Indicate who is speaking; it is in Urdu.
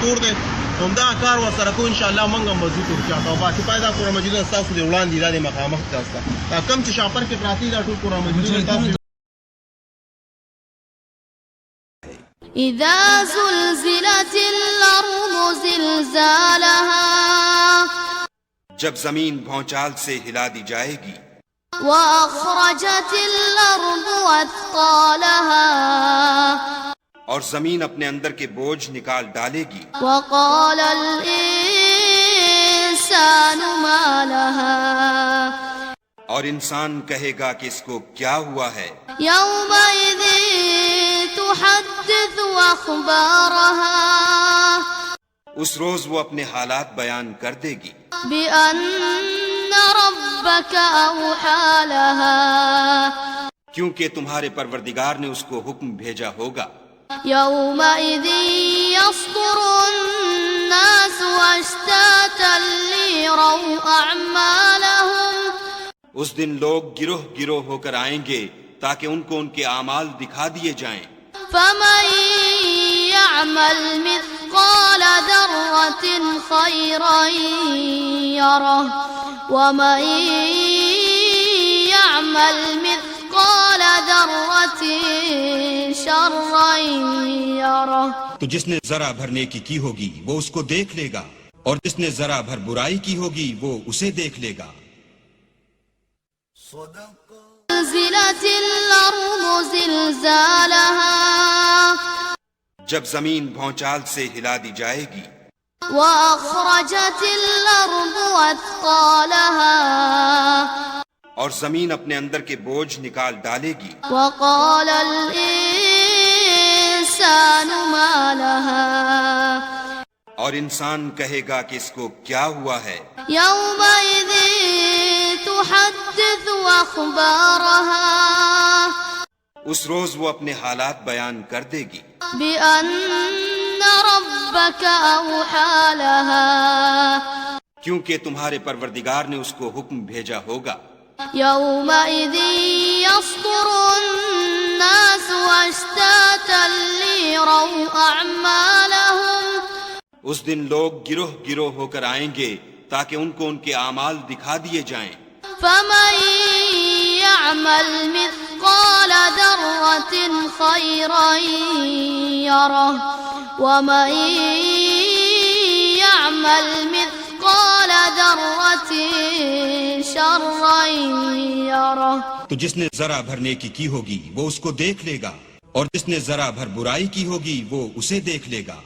Speaker 1: کور دی همدا کار ورسره کوو انشاءالله موږ هم به ځو ترکیه ته او باقي پای دا قرآن مجیدونه ستاسو د وړاندې دا د مخامخ تاسو ته دا کوم چې شاپر کې پراته دي دا ټول قرآن مجیدونه تاسو
Speaker 2: إذا زلزلت الأرض زلزالها
Speaker 3: جب زمین بھونچال سے ہلا دی جائے گی
Speaker 2: وأخرجت الأرض أثقالها
Speaker 3: اور زمین اپنے اندر کے بوجھ نکال ڈالے گی
Speaker 2: وقال الإنسان ما لها
Speaker 3: اور انسان کہے گا کہ اس کو کیا ہوا ہے
Speaker 2: يومئذ تحدث أخبارها
Speaker 3: اس روز وہ اپنے حالات بیان کر دے گی
Speaker 2: بأن ربك أوحى لها
Speaker 3: کیونکہ تمہارے پروردگار نے اس کو حکم بھیجا ہوگا
Speaker 2: يومئذ يصدر الناس أشتاتا ليروا أعمالهم
Speaker 3: اس دن لوگ گروہ گروہ ہو کر آئیں گے تاکہ ان کو ان کے اعمال دکھا دیے جائیں
Speaker 2: فمن يعمل مثقال ذرة خيرا يره ومن يعمل مثقال ذرة شرا يره
Speaker 3: تو جس نے ذرا بھر نیکی کی ہوگی وہ اس کو دیکھ لے گا اور جس نے ذرا بھر برائی کی ہوگی وہ اسے دیکھ لے گا
Speaker 2: زلزلت الأرض زلزالها
Speaker 3: جب زمین بھونچال سے ہلا دی جائے گی
Speaker 2: وأخرجت الأرض أثقالها
Speaker 3: اور زمین اپنے اندر کے بوجھ نکال ڈالے گی
Speaker 2: وقال الإنسان ما لها
Speaker 3: اور انسان کہے گا کہ اس کو کیا ہوا ہے
Speaker 2: يومئذ تحدث أخبارها
Speaker 3: اس روز وہ اپنے حالات بیان کر دے گی
Speaker 2: بأن ربك أوحى لها
Speaker 3: کیونکہ تمہارے پروردگار نے اس کو حکم بھیجا ہوگا
Speaker 2: يومئذ يصدر الناس أشتاتا ليروا أعمالهم
Speaker 3: اس دن لوگ گروہ گروہ ہو کر آئیں گے تاکہ ان کو ان کے اعمال دکھا دیے جائیں
Speaker 2: فمن يعمل مثقال ذرة خيرا يره ومن يعمل مثقال ذرة شرا يره
Speaker 3: تو جس نے ذرا بھر نیکی کی ہوگی وہ اس کو دیکھ لے گا اور جس نے ذرا بھر برائی کی ہوگی وہ اسے دیکھ لے گا